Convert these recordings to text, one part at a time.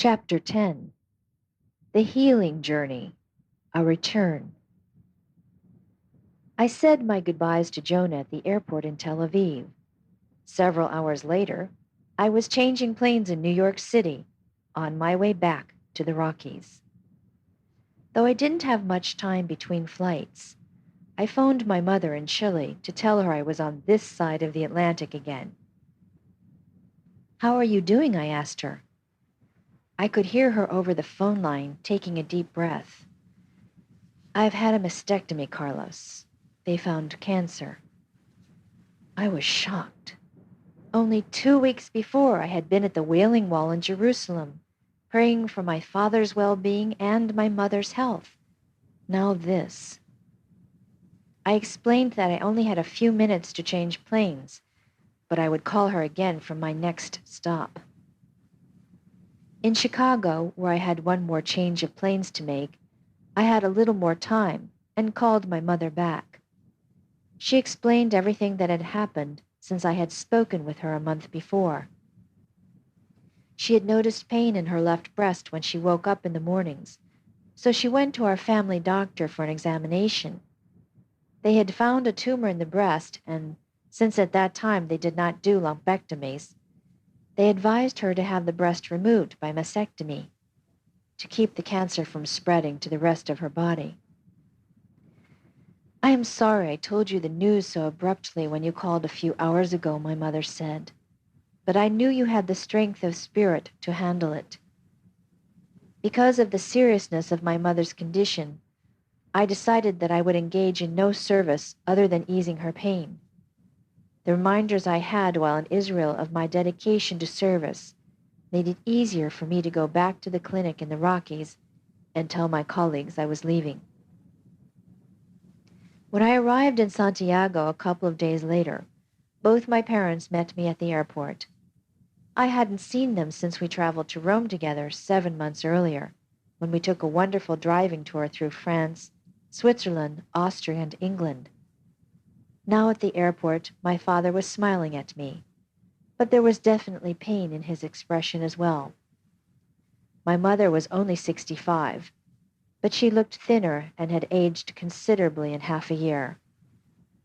Chapter 10. The Healing Journey, A Return. I said my goodbyes to Jonah at the airport in Tel Aviv. Several hours later, I was changing planes in New York City, on my way back to the Rockies. Though I didn't have much time between flights, I phoned my mother in Chile to tell her I was on this side of the Atlantic again. "How are you doing?" I asked her. I could hear her over the phone line taking a deep breath. "I've had a mastectomy, Carlos. They found cancer." I was shocked. Only 2 weeks before, I had been at the Wailing Wall in Jerusalem, praying for my father's well-being and my mother's health. Now this. I explained that I only had a few minutes to change planes, but I would call her again from my next stop. In Chicago, where I had one more change of planes to make, I had a little more time and called my mother back. She explained everything that had happened since I had spoken with her a month before. She had noticed pain in her left breast when she woke up in the mornings, so she went to our family doctor for an examination. They had found a tumor in the breast, and since at that time they did not do lumpectomies, they advised her to have the breast removed by mastectomy to keep the cancer from spreading to the rest of her body. "I am sorry I told you the news so abruptly when you called a few hours ago," my mother said, "but I knew you had the strength of spirit to handle it." Because of the seriousness of my mother's condition, I decided that I would engage in no service other than easing her pain. The reminders I had while in Israel of my dedication to service made it easier for me to go back to the clinic in the Rockies and tell my colleagues I was leaving. When I arrived in Santiago a couple of days later, both my parents met me at the airport. I hadn't seen them since we traveled to Rome together 7 months earlier, when we took a wonderful driving tour through France, Switzerland, Austria, and England. Now at the airport, my father was smiling at me, but there was definitely pain in his expression as well. My mother was only 65, but she looked thinner and had aged considerably in half a year.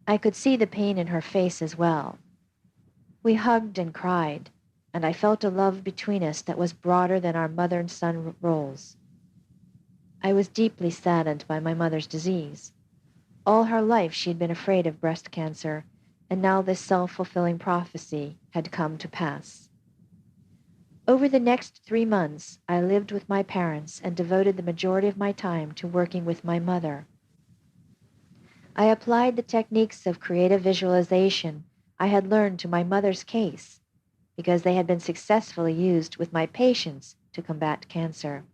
I could see the pain in her face as well. We hugged and cried, and I felt a love between us that was broader than our mother and son roles. I was deeply saddened by my mother's disease. All her life she had been afraid of breast cancer, and now this self-fulfilling prophecy had come to pass. Over the next 3 months, I lived with my parents and devoted the majority of my time to working with my mother. I applied the techniques of creative visualization I had learned to my mother's case because they had been successfully used with my patients to combat cancer.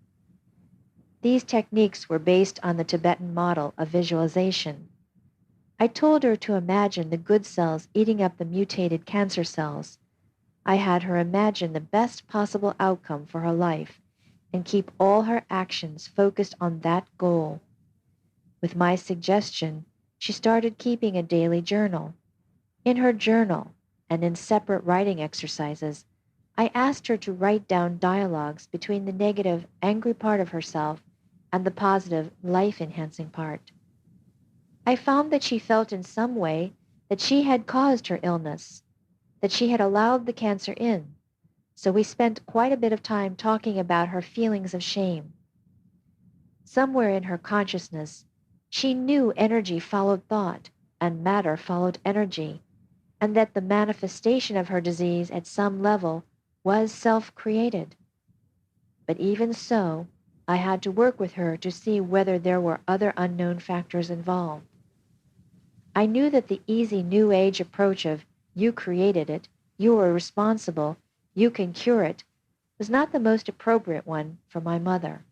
These techniques were based on the Tibetan model of visualization. I told her to imagine the good cells eating up the mutated cancer cells. I had her imagine the best possible outcome for her life and keep all her actions focused on that goal. With my suggestion, she started keeping a daily journal. In her journal, and in separate writing exercises, I asked her to write down dialogues between the negative, angry part of herself and the positive, life-enhancing part. I found that she felt in some way that she had caused her illness, that she had allowed the cancer in, so we spent quite a bit of time talking about her feelings of shame. Somewhere in her consciousness, she knew energy followed thought and matter followed energy, and that the manifestation of her disease at some level was self-created. But even so, I had to work with her to see whether there were other unknown factors involved. I knew that the easy New Age approach of "you created it, you are responsible, you can cure it," was not the most appropriate one for my mother.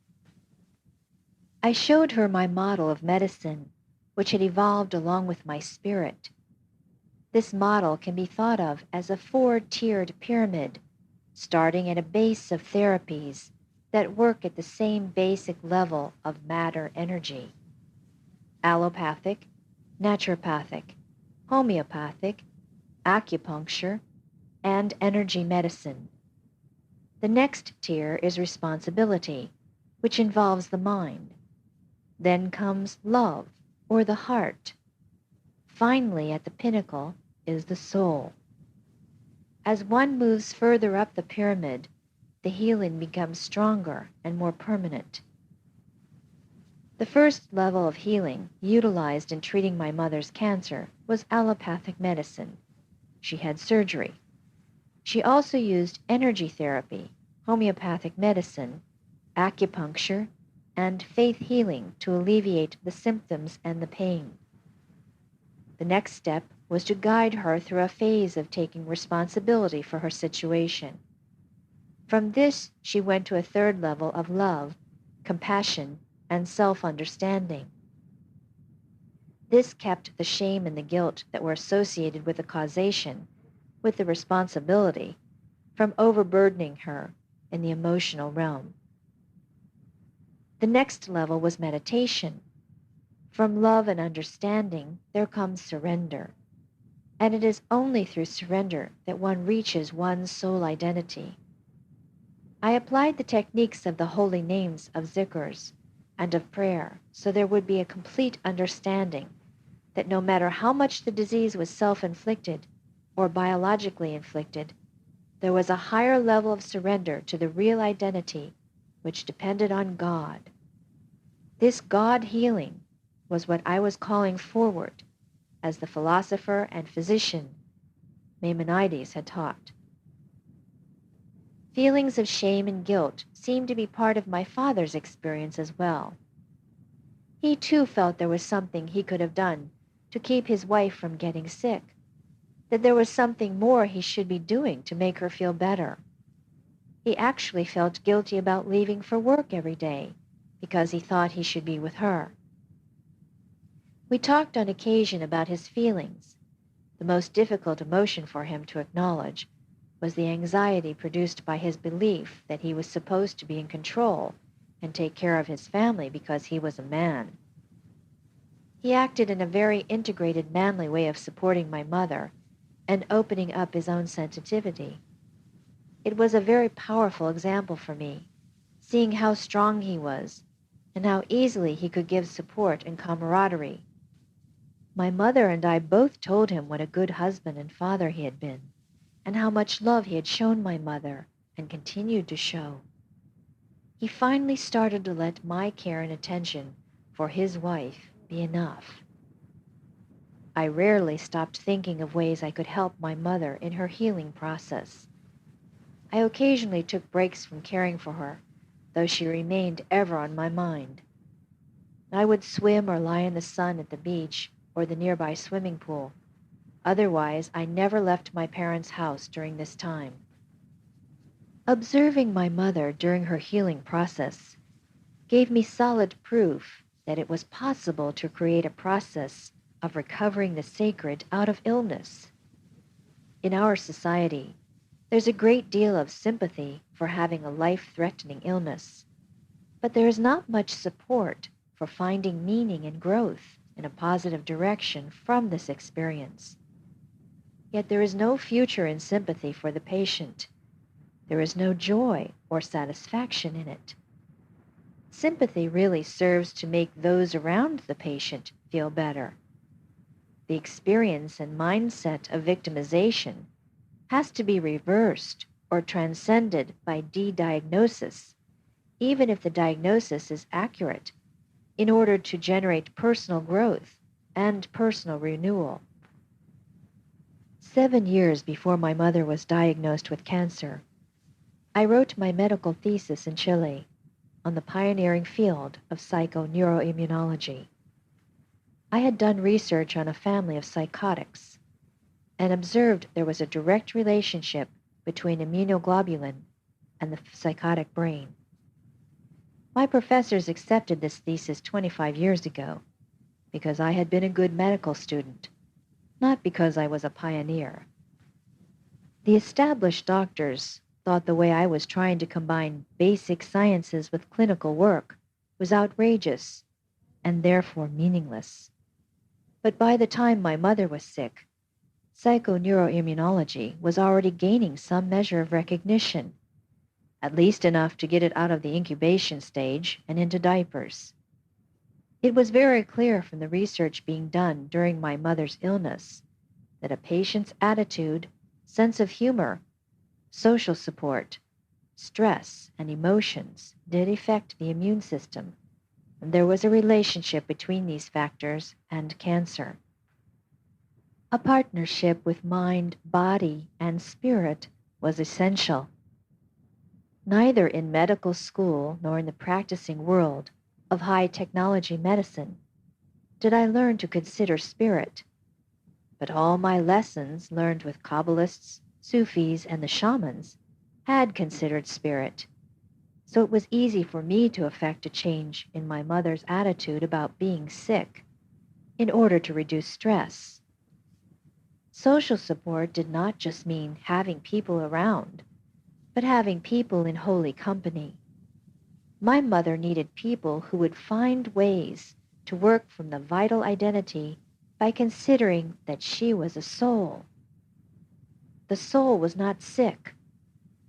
I showed her my model of medicine, which had evolved along with my spirit. This model can be thought of as a 4-tiered pyramid, starting at a base of therapies that work at the same basic level of matter energy: allopathic, naturopathic, homeopathic, acupuncture, and energy medicine. The next tier is responsibility, which involves the mind. Then comes love, or the heart. Finally, at the pinnacle, is the soul. As one moves further up the pyramid, the healing becomes stronger and more permanent. The first level of healing utilized in treating my mother's cancer was allopathic medicine. She had surgery. She also used energy therapy, homeopathic medicine, acupuncture, and faith healing to alleviate the symptoms and the pain. The next step was to guide her through a phase of taking responsibility for her situation. From this, she went to a third level of love, compassion, and self-understanding. This kept the shame and the guilt that were associated with the causation, with the responsibility, from overburdening her in the emotional realm. The next level was meditation. From love and understanding, there comes surrender. And it is only through surrender that one reaches one's soul identity. I applied the techniques of the holy names of zikrs and of prayer so there would be a complete understanding that no matter how much the disease was self-inflicted or biologically inflicted, there was a higher level of surrender to the real identity which depended on God. This God healing was what I was calling forward, as the philosopher and physician Maimonides had taught. Feelings of shame and guilt seemed to be part of my father's experience as well. He too felt there was something he could have done to keep his wife from getting sick, that there was something more he should be doing to make her feel better. He actually felt guilty about leaving for work every day because he thought he should be with her. We talked on occasion about his feelings. The most difficult emotion for him to acknowledge was the anxiety produced by his belief that he was supposed to be in control and take care of his family because he was a man. He acted in a very integrated, manly way of supporting my mother and opening up his own sensitivity. It was a very powerful example for me, seeing how strong he was and how easily he could give support and camaraderie. My mother and I both told him what a good husband and father he had been, and how much love he had shown my mother and continued to show. He finally started to let my care and attention for his wife be enough. I rarely stopped thinking of ways I could help my mother in her healing process. I occasionally took breaks from caring for her, though she remained ever on my mind. I would swim or lie in the sun at the beach or the nearby swimming pool. Otherwise, I never left my parents' house during this time. Observing my mother during her healing process gave me solid proof that it was possible to create a process of recovering the sacred out of illness. In our society, there's a great deal of sympathy for having a life-threatening illness, but there is not much support for finding meaning and growth in a positive direction from this experience. Yet there is no future in sympathy for the patient. There is no joy or satisfaction in it. Sympathy really serves to make those around the patient feel better. The experience and mindset of victimization has to be reversed or transcended by de-diagnosis, even if the diagnosis is accurate, in order to generate personal growth and personal renewal. 7 years before my mother was diagnosed with cancer, I wrote my medical thesis in Chile on the pioneering field of psychoneuroimmunology. I had done research on a family of psychotics and observed there was a direct relationship between immunoglobulin and the psychotic brain. My professors accepted this thesis 25 years ago because I had been a good medical student, not because I was a pioneer. The established doctors thought the way I was trying to combine basic sciences with clinical work was outrageous and therefore meaningless. But by the time my mother was sick, psychoneuroimmunology was already gaining some measure of recognition. at least enough to get it out of the incubation stage and into diapers. It was very clear from the research being done during my mother's illness that a patient's attitude, sense of humor, social support, stress, and emotions did affect the immune system, and there was a relationship between these factors and cancer. A partnership with mind, body, and spirit was essential. Neither in medical school nor in the practicing world of high technology medicine did I learn to consider spirit, but all my lessons learned with Kabbalists, Sufis, and the shamans had considered spirit, so it was easy for me to effect a change in my mother's attitude about being sick in order to reduce stress. Social support did not just mean having people around, but having people in holy company. My mother needed people who would find ways to work from the vital identity by considering that she was a soul. The soul was not sick.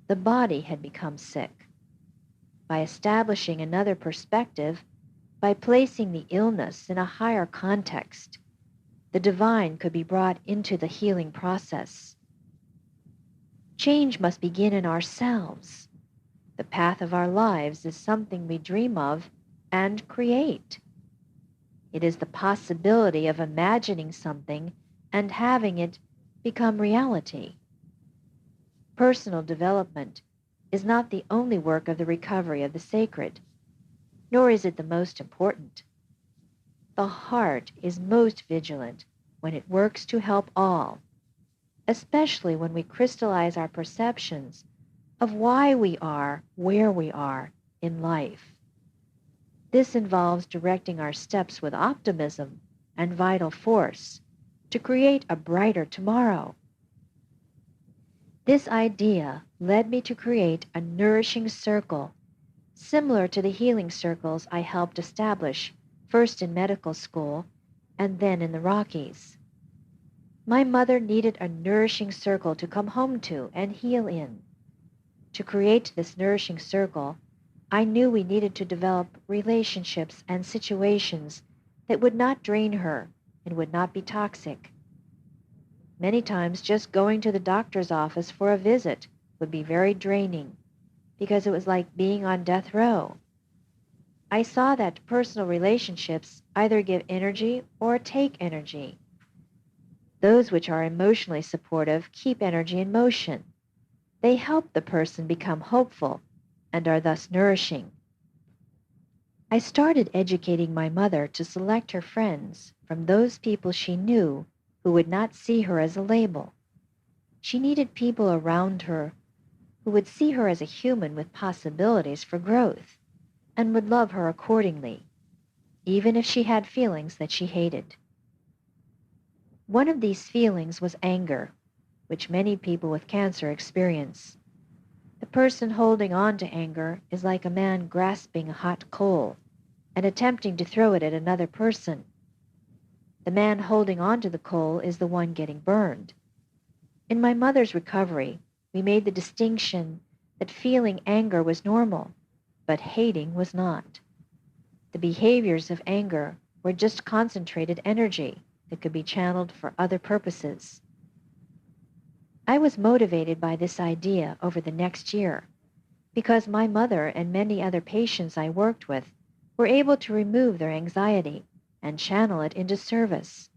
The body had become sick. By establishing another perspective, by placing the illness in a higher context, the divine could be brought into the healing process. Change must begin in ourselves. The path of our lives is something we dream of and create. It is the possibility of imagining something and having it become reality. Personal development is not the only work of the recovery of the sacred, nor is it the most important. The heart is most vigilant when it works to help all, especially when we crystallize our perceptions of why we are where we are in life. This involves directing our steps with optimism and vital force to create a brighter tomorrow. This idea led me to create a nourishing circle similar to the healing circles I helped establish first in medical school and then in the Rockies. My mother needed a nourishing circle to come home to and heal in. To create this nourishing circle, I knew we needed to develop relationships and situations that would not drain her and would not be toxic. Many times just going to the doctor's office for a visit would be very draining because it was like being on death row. I saw that personal relationships either give energy or take energy. Those which are emotionally supportive keep energy in motion. They help the person become hopeful and are thus nourishing. I started educating my mother to select her friends from those people she knew who would not see her as a label. She needed people around her who would see her as a human with possibilities for growth and would love her accordingly, even if she had feelings that she hated. One of these feelings was anger, which many people with cancer experience. The person holding on to anger is like a man grasping a hot coal and attempting to throw it at another person. The man holding on to the coal is the one getting burned. In my mother's recovery, we made the distinction that feeling anger was normal, but hating was not. The behaviors of anger were just concentrated energy that could be channeled for other purposes. I was motivated by this idea over the next year because my mother and many other patients I worked with were able to remove their anxiety and channel it into service.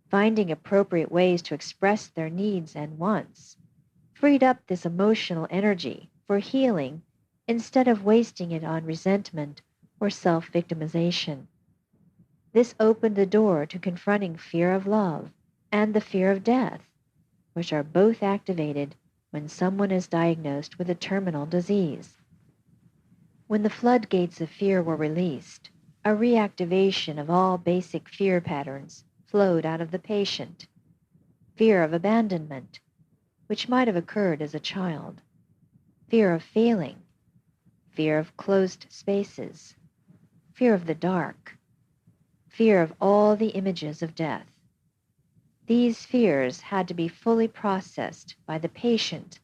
Finding appropriate ways to express their needs and wants freed up this emotional energy for healing instead of wasting it on resentment or self-victimization. This opened the door to confronting fear of love and the fear of death, which are both activated when someone is diagnosed with a terminal disease. When the floodgates of fear were released, a reactivation of all basic fear patterns flowed out of the patient. Fear of abandonment, which might have occurred as a child. Fear of failing. Fear of closed spaces. Fear of the dark. Fear of all the images of death. These fears had to be fully processed by the patient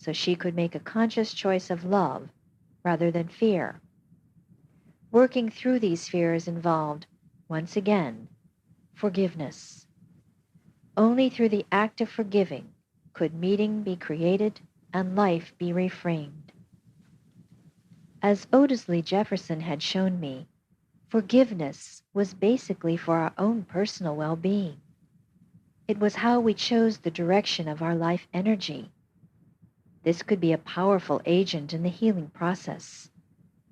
so she could make a conscious choice of love rather than fear. Working through these fears involved, once again, forgiveness. Only through the act of forgiving could meaning be created and life be reframed. As Otisley Jefferson had shown me, forgiveness was basically for our own personal well-being. It was how we chose the direction of our life energy. This could be a powerful agent in the healing process.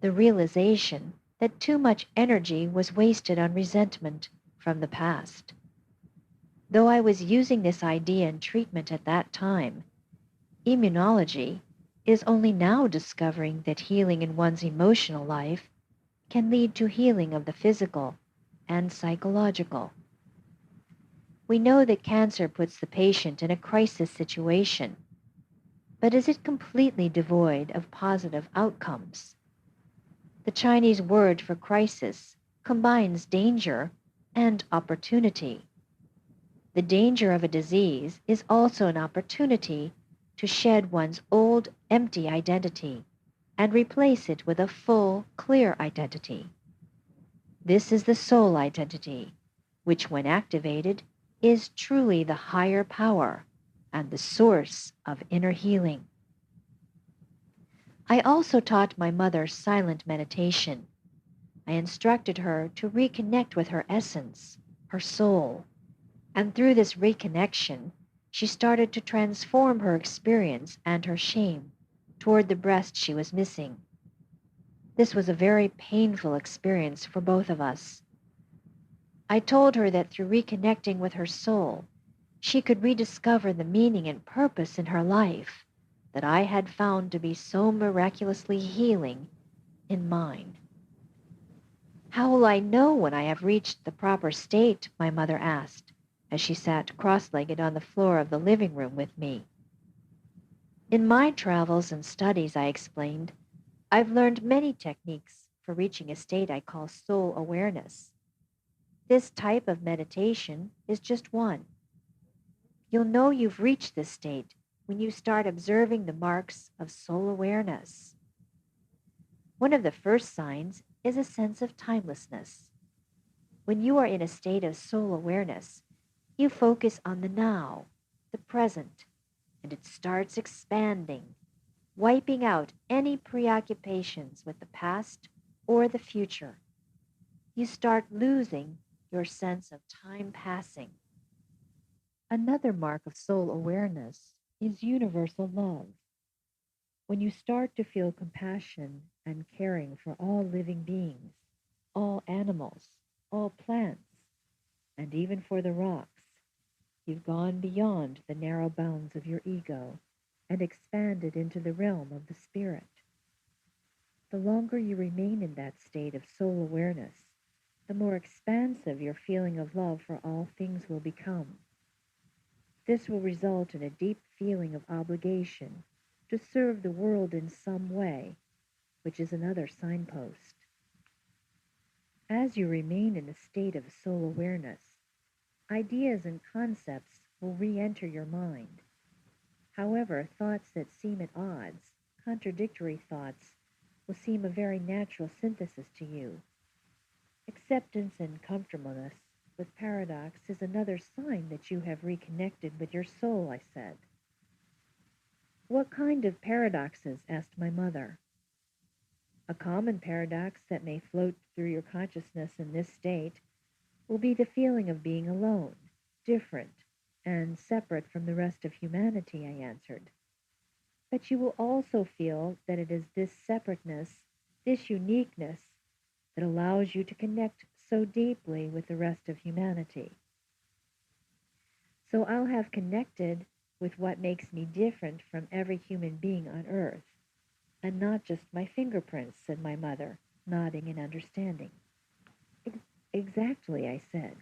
The realization that too much energy was wasted on resentment from the past. Though I was using this idea in treatment at that time, immunology is only now discovering that healing in one's emotional life can lead to healing of the physical and psychological. We know that cancer puts the patient in a crisis situation, but is it completely devoid of positive outcomes? The Chinese word for crisis combines danger and opportunity. The danger of a disease is also an opportunity to shed one's old, empty identity and replace it with a full, clear identity. This is the soul identity, which when activated is truly the higher power and the source of inner healing. I also taught my mother silent meditation. I instructed her to reconnect with her essence, her soul, and through this reconnection, she started to transform her experience and her shame toward the breast she was missing. This was a very painful experience for both of us. I told her that through reconnecting with her soul, she could rediscover the meaning and purpose in her life that I had found to be so miraculously healing in mine. How will I know when I have reached the proper state? My mother asked, as she sat cross-legged on the floor of the living room with me. In my travels and studies, I explained, I've learned many techniques for reaching a state I call soul awareness. This type of meditation is just one. You'll know you've reached this state when you start observing the marks of soul awareness. One of the first signs is a sense of timelessness. When you are in a state of soul awareness, you focus on the now, the present, and it starts expanding, wiping out any preoccupations with the past or the future. You start losing your sense of time passing. Another mark of soul awareness is universal love. When you start to feel compassion and caring for all living beings, all animals, all plants, and even for the rocks, you've gone beyond the narrow bounds of your ego and expanded into the realm of the spirit. The longer you remain in that state of soul awareness, the more expansive your feeling of love for all things will become. This will result in a deep feeling of obligation to serve the world in some way, which is another signpost. As you remain in a state of soul awareness, ideas and concepts will re-enter your mind. However, thoughts that seem at odds, contradictory thoughts, will seem a very natural synthesis to you. Acceptance and comfortableness with paradox is another sign that you have reconnected with your soul, I said. What kind of paradoxes? Asked my mother. A common paradox that may float through your consciousness in this state will be the feeling of being alone, different, and separate from the rest of humanity, I answered. But you will also feel that it is this separateness, this uniqueness, that allows you to connect so deeply with the rest of humanity. So I'll have connected with what makes me different from every human being on earth, and not just my fingerprints, said my mother, nodding in understanding. Exactly, I said.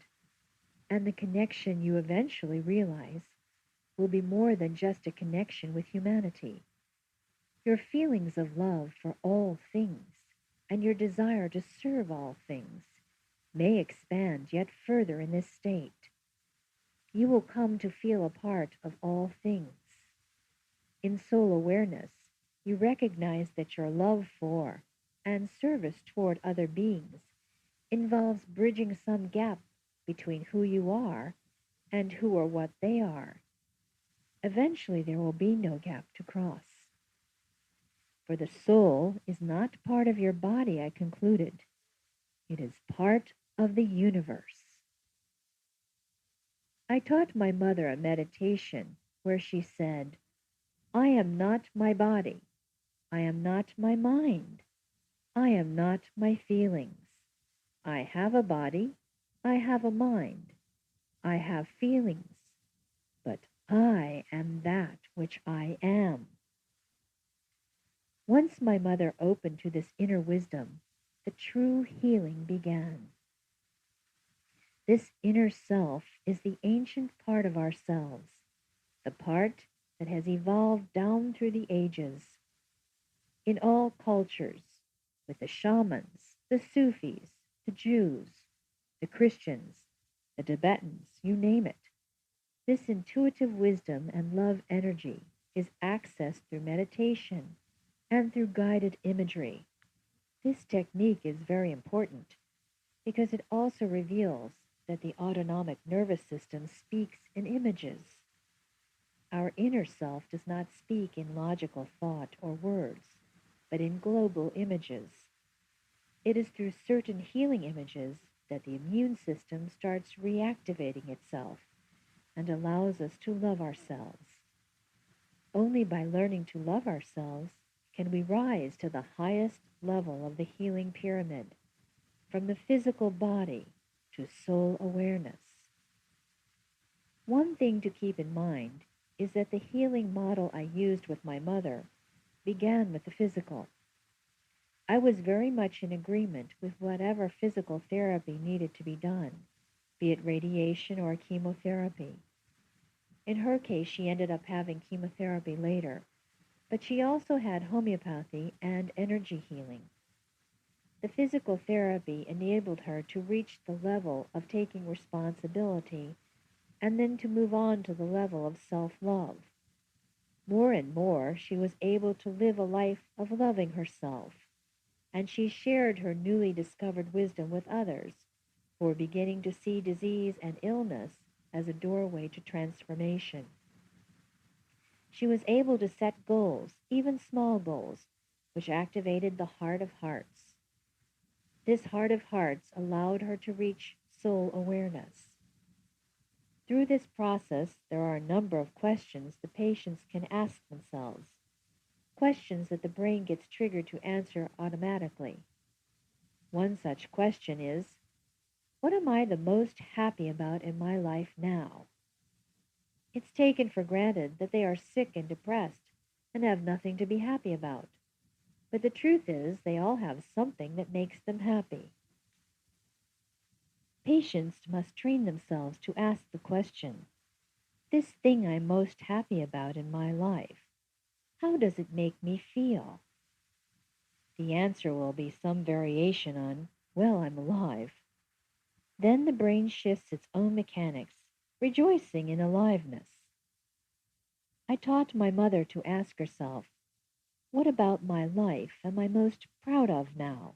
And the connection you eventually realize will be more than just a connection with humanity. Your feelings of love for all things and your desire to serve all things may expand yet further in this state. You will come to feel a part of all things. In soul awareness, you recognize that your love for and service toward other beings involves bridging some gap between who you are and who or what they are. Eventually, there will be no gap to cross. For the soul is not part of your body, I concluded. It is part of the universe. I taught my mother a meditation where she said, I am not my body. I am not my mind. I am not my feelings. I have a body. I have a mind. I have feelings. But I am that which I am. Once my mother opened to this inner wisdom, the true healing began. This inner self is the ancient part of ourselves, the part that has evolved down through the ages in all cultures, with the shamans, the Sufis, the Jews, the Christians, the Tibetans, you name it. This intuitive wisdom and love energy is accessed through meditation and through guided imagery. This technique is very important because it also reveals that the autonomic nervous system speaks in images. Our inner self does not speak in logical thought or words, but in global images. It is through certain healing images that the immune system starts reactivating itself and allows us to love ourselves. Only by learning to love ourselves can we rise to the highest level of the healing pyramid, from the physical body to soul awareness. One thing to keep in mind is that the healing model I used with my mother began with the physical. I was very much in agreement with whatever physical therapy needed to be done, be it radiation or chemotherapy. In her case, she ended up having chemotherapy later, but she also had homeopathy and energy healing. The physical therapy enabled her to reach the level of taking responsibility and then to move on to the level of self-love. More and more, she was able to live a life of loving herself, and she shared her newly discovered wisdom with others who were beginning to see disease and illness as a doorway to transformation. She was able to set goals, even small goals, which activated the heart of hearts. This heart of hearts allowed her to reach soul awareness. Through this process, there are a number of questions the patients can ask themselves, questions that the brain gets triggered to answer automatically. One such question is, what am I the most happy about in my life now? It's taken for granted that they are sick and depressed and have nothing to be happy about. But the truth is, they all have something that makes them happy. Patients must train themselves to ask the question, this thing I'm most happy about in my life, how does it make me feel? The answer will be some variation on, well, I'm alive. Then the brain shifts its own mechanics, rejoicing in aliveness. I taught my mother to ask herself, what about my life am I most proud of now?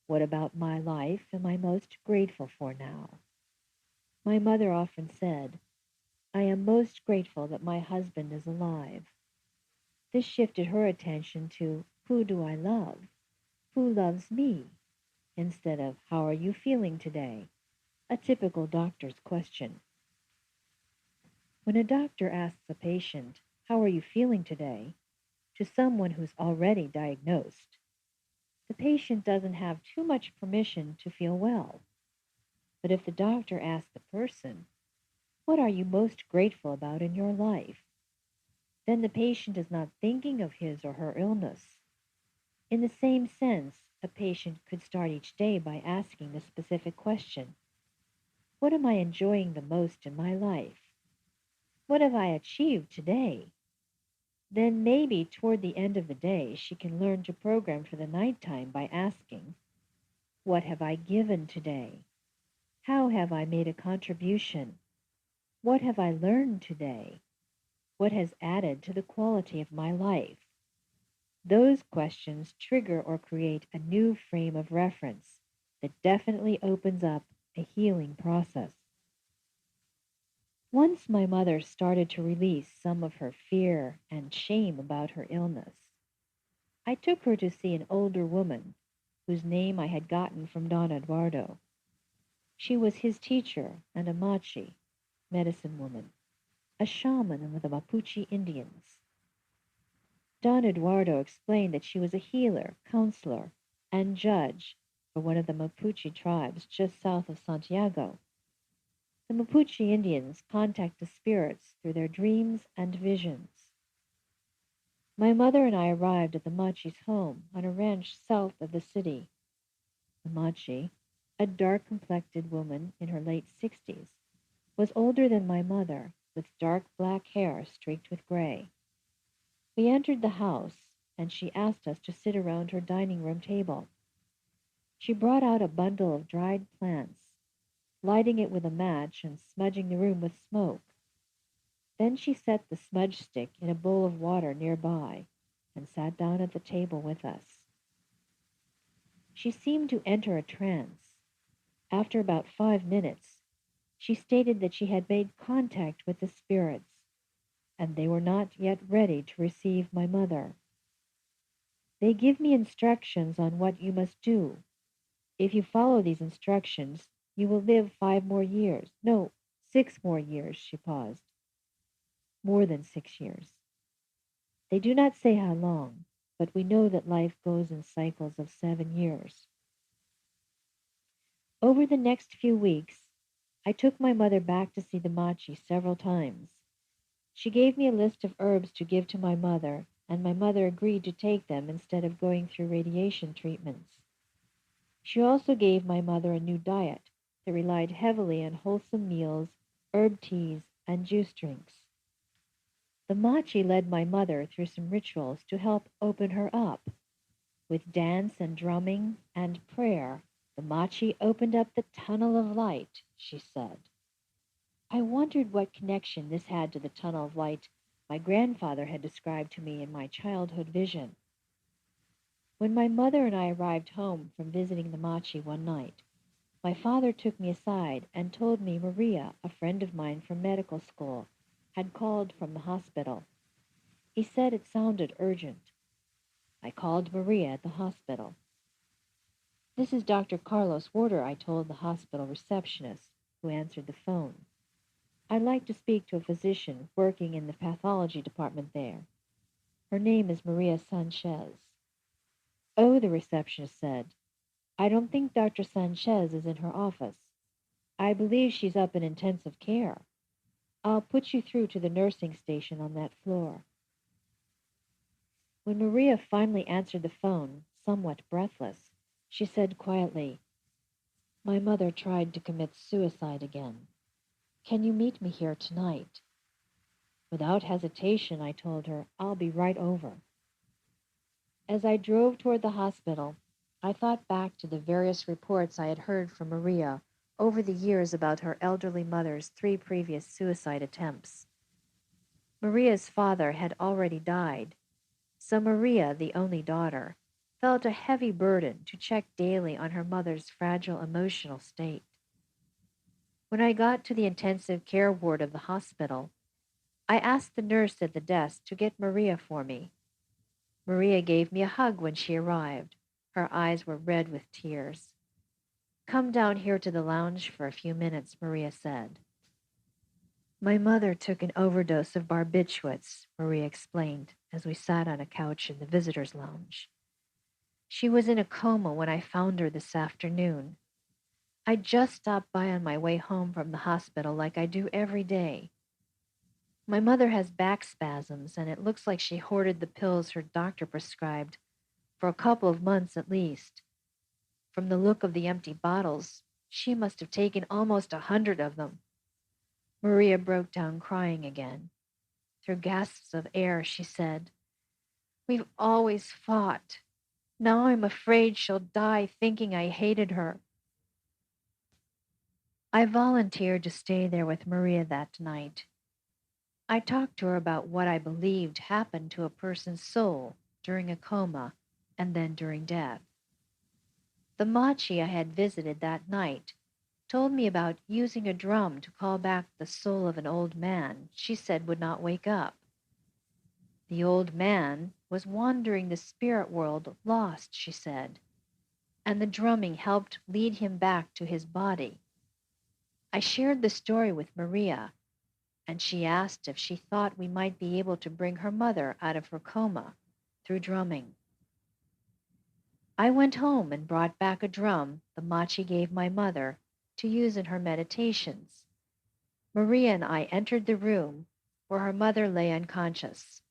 What about my life am I most grateful for now? My mother often said, I am most grateful that my husband is alive. This shifted her attention to, who do I love? Who loves me? Instead of, how are you feeling today? A typical doctor's question. When a doctor asks a patient, how are you feeling today? To someone who's already diagnosed, the patient doesn't have too much permission to feel well. But if the doctor asks the person, what are you most grateful about in your life? Then the patient is not thinking of his or her illness. In the same sense, a patient could start each day by asking the specific question, what am I enjoying the most in my life? What have I achieved today? Then maybe toward the end of the day, she can learn to program for the nighttime by asking, what have I given today? How have I made a contribution? What have I learned today? What has added to the quality of my life? Those questions trigger or create a new frame of reference that definitely opens up a healing process. Once my mother started to release some of her fear and shame about her illness, I took her to see an older woman whose name I had gotten from Don Eduardo. She was his teacher and a Machi, medicine woman, a shaman of the Mapuche Indians. Don Eduardo explained that she was a healer, counselor, and judge for one of the Mapuche tribes just south of Santiago. The Mapuche Indians contact the spirits through their dreams and visions. My mother and I arrived at the Machi's home on a ranch south of the city. The Machi, a dark-complected woman in her late 60s, was older than my mother, with dark black hair streaked with gray. We entered the house, and she asked us to sit around her dining room table. She brought out a bundle of dried plants, lighting it with a match and smudging the room with smoke. Then she set the smudge stick in a bowl of water nearby and sat down at the table with us. She seemed to enter a trance. After about 5 minutes, she stated that she had made contact with the spirits, and they were not yet ready to receive my mother. They give me instructions on what you must do. If you follow these instructions, you will live 5 more years. No, 6 more years, she paused. More than 6 years. They do not say how long, but we know that life goes in cycles of 7 years. Over the next few weeks, I took my mother back to see the Machi several times. She gave me a list of herbs to give to my mother, and my mother agreed to take them instead of going through radiation treatments. She also gave my mother a new diet that relied heavily on wholesome meals, herb teas, and juice drinks. The Machi led my mother through some rituals to help open her up. With dance and drumming and prayer, the Machi opened up the tunnel of light, she said. I wondered what connection this had to the tunnel of light my grandfather had described to me in my childhood vision. When my mother and I arrived home from visiting the Machi one night, my father took me aside and told me Maria, a friend of mine from medical school, had called from the hospital. He said it sounded urgent. I called Maria at the hospital. This is Dr. Carlos Warter, I told the hospital receptionist, who answered the phone. I'd like to speak to a physician working in the pathology department there. Her name is Maria Sanchez. Oh, the receptionist said, I don't think Dr. Sanchez is in her office. I believe she's up in intensive care. I'll put you through to the nursing station on that floor. When Maria finally answered the phone, somewhat breathless, she said quietly, My mother tried to commit suicide again. Can you meet me here tonight? Without hesitation, I told her, I'll be right over. As I drove toward the hospital, I thought back to the various reports I had heard from Maria over the years about her elderly mother's 3 previous suicide attempts. Maria's father had already died, so Maria, the only daughter, felt a heavy burden to check daily on her mother's fragile emotional state. When I got to the intensive care ward of the hospital, I asked the nurse at the desk to get Maria for me. Maria gave me a hug when she arrived. Her eyes were red with tears. Come down here to the lounge for a few minutes, Maria said. My mother took an overdose of barbiturates, Maria explained as we sat on a couch in the visitor's lounge. She was in a coma when I found her this afternoon. I just stopped by on my way home from the hospital like I do every day. My mother has back spasms, and it looks like she hoarded the pills her doctor prescribed for a couple of months at least. From the look of the empty bottles, she must have taken almost 100 of them. Maria broke down crying again. Through gasps of air, she said, We've always fought. Now I'm afraid she'll die thinking I hated her. I volunteered to stay there with Maria that night. I talked to her about what I believed happened to a person's soul during a coma and then during death. The Machi I had visited that night told me about using a drum to call back the soul of an old man she said would not wake up. The old man was wandering the spirit world lost, she said, and the drumming helped lead him back to his body. I shared the story with Maria, and she asked if she thought we might be able to bring her mother out of her coma through drumming. I went home and brought back a drum the Machi gave my mother to use in her meditations. Maria and I entered the room where her mother lay unconscious.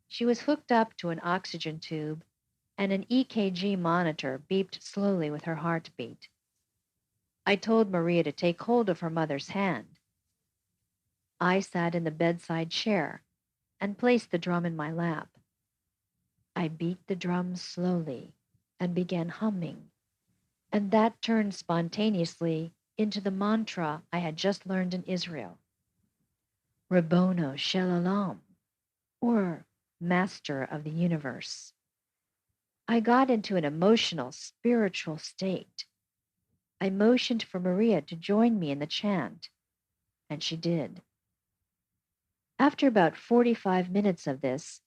She was hooked up to an oxygen tube, and an EKG monitor beeped slowly with her heartbeat. I told Maria to take hold of her mother's hand. I sat in the bedside chair and placed the drum in my lap. I beat the drum slowly and began humming, and that turned spontaneously into the mantra I had just learned in Israel, Rabbono Shel Olam, or Master of the Universe. I got into an emotional, spiritual state. I motioned for Maria to join me in the chant, and she did. After about 45 minutes of this,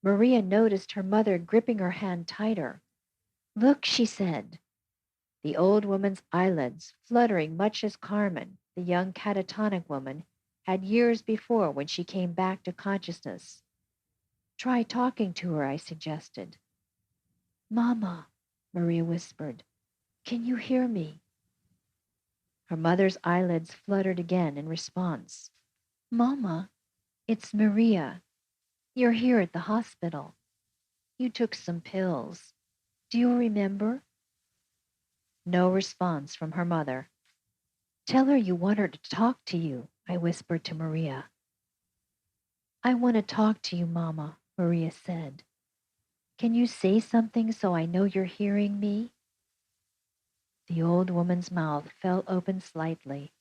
Maria noticed her mother gripping her hand tighter. Look, she said, the old woman's eyelids fluttering much as Carmen, the young catatonic woman, had years before when she came back to consciousness. Try talking to her, I suggested. Mama, Maria whispered, can you hear me? Her mother's eyelids fluttered again in response. Mama, it's Maria. You're here at the hospital. You took some pills. Do you remember? No response from her mother. Tell her you want her to talk to you, I whispered to Maria. I want to talk to you, Mama, Maria said. Can you say something so I know you're hearing me? The old woman's mouth fell open slightly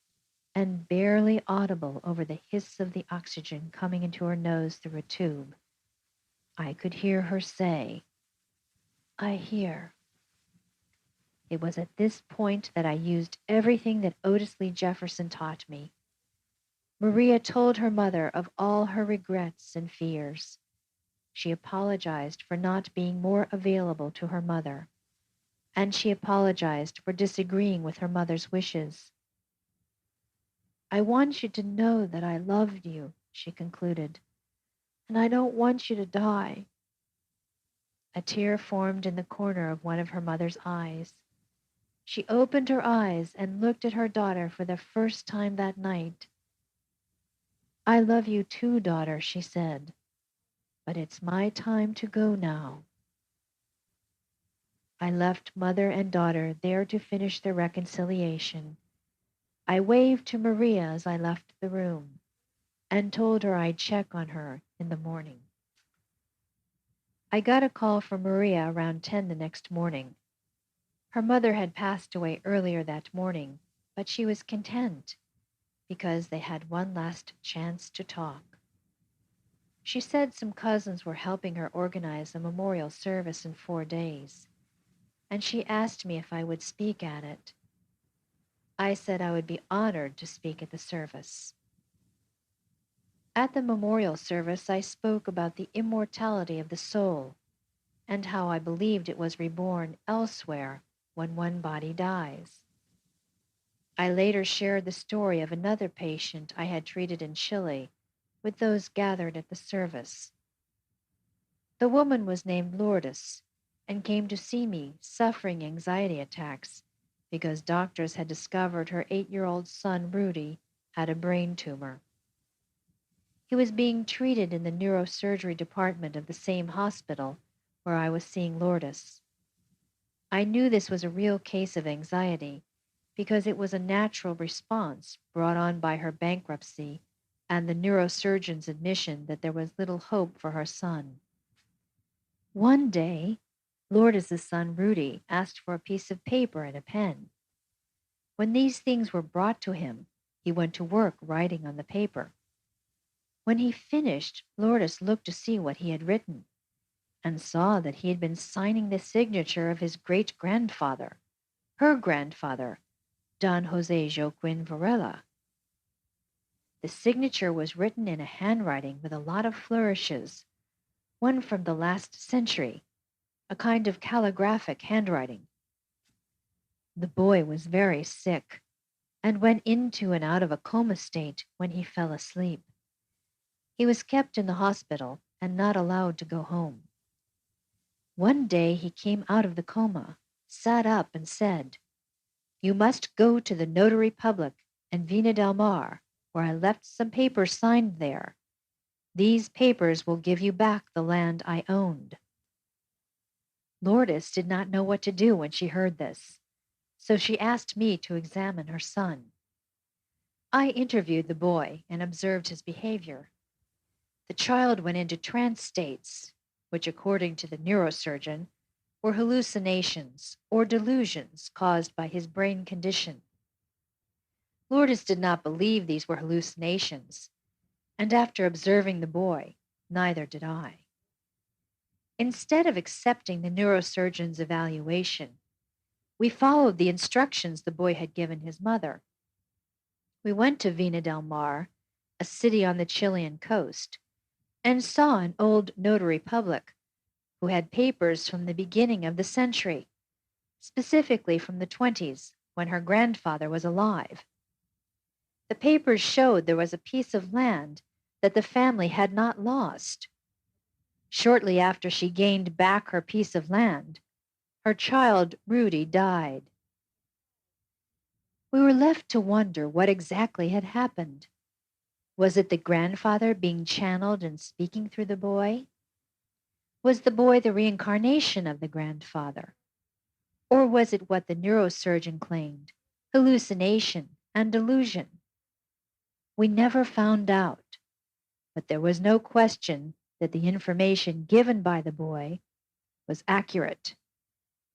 and barely audible over the hiss of the oxygen coming into her nose through a tube. I could hear her say, I hear. It was at this point that I used everything that Otis Lee Jefferson taught me. Maria told her mother of all her regrets and fears. She apologized for not being more available to her mother, and she apologized for disagreeing with her mother's wishes. I want you to know that I loved you, she concluded, and I don't want you to die. A tear formed in the corner of one of her mother's eyes. She opened her eyes and looked at her daughter for the first time that night. I love you too, daughter, she said, but it's my time to go now. I left mother and daughter there to finish their reconciliation. I waved to Maria as I left the room and told her I'd check on her in the morning. I got a call from Maria around 10 the next morning. Her mother had passed away earlier that morning, but she was content because they had one last chance to talk. She said some cousins were helping her organize a memorial service in 4 days, and she asked me if I would speak at it. I said I would be honored to speak at the service. At the memorial service, I spoke about the immortality of the soul and how I believed it was reborn elsewhere when one body dies. I later shared the story of another patient I had treated in Chile with those gathered at the service. The woman was named Lourdes and came to see me suffering anxiety attacks because doctors had discovered her 8-year-old son, Rudy, had a brain tumor. He was being treated in the neurosurgery department of the same hospital where I was seeing Lourdes. I knew this was a real case of anxiety because it was a natural response brought on by her bankruptcy and the neurosurgeon's admission that there was little hope for her son. One day, Lourdes' son Rudy asked for a piece of paper and a pen. When these things were brought to him, he went to work writing on the paper. When he finished, Lourdes looked to see what he had written, and saw that he had been signing the signature of his great-grandfather, her grandfather, Don Jose Joaquin Varela. The signature was written in a handwriting with a lot of flourishes, one from the last century, a kind of calligraphic handwriting. The boy was very sick, and went into and out of a coma state when he fell asleep. He was kept in the hospital and not allowed to go home. One day he came out of the coma, sat up, and said, "You must go to the notary public in Vina del Mar, where I left some papers signed there. These papers will give you back the land I owned." Lourdes did not know what to do when she heard this, so she asked me to examine her son. I interviewed the boy and observed his behavior. The child went into trance states, which, according to the neurosurgeon, were hallucinations or delusions caused by his brain condition. Lourdes did not believe these were hallucinations, and after observing the boy, neither did I. Instead of accepting the neurosurgeon's evaluation, we followed the instructions the boy had given his mother. We went to Vina del Mar, a city on the Chilean coast, and saw an old notary public who had papers from the beginning of the century, specifically from the 20s, when her grandfather was alive. The papers showed there was a piece of land that the family had not lost. Shortly after she gained back her piece of land, her child Rudy died. We were left to wonder what exactly had happened. Was it the grandfather being channeled and speaking through the boy? Was the boy the reincarnation of the grandfather? Or was it what the neurosurgeon claimed, hallucination and delusion? We never found out, but there was no question that the information given by the boy was accurate,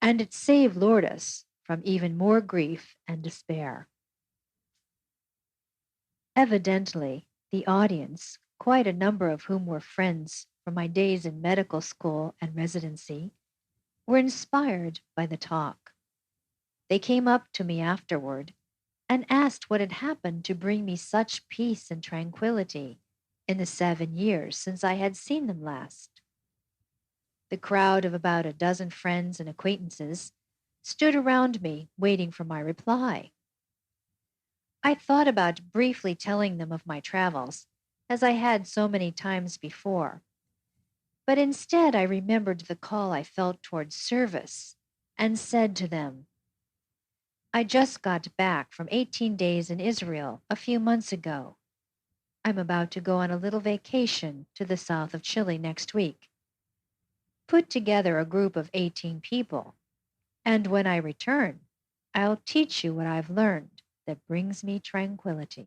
and it saved Lourdes from even more grief and despair. Evidently, the audience, quite a number of whom were friends from my days in medical school and residency, were inspired by the talk. They came up to me afterward and asked what had happened to bring me such peace and tranquility in the 7 years since I had seen them last. The crowd of about a dozen friends and acquaintances stood around me waiting for my reply. I thought about briefly telling them of my travels, as I had so many times before, but instead I remembered the call I felt towards service and said to them, "I just got back from 18 days in Israel a few months ago. I'm about to go on a little vacation to the south of Chile next week. Put together a group of 18 people, and when I return, I'll teach you what I've learned that brings me tranquility."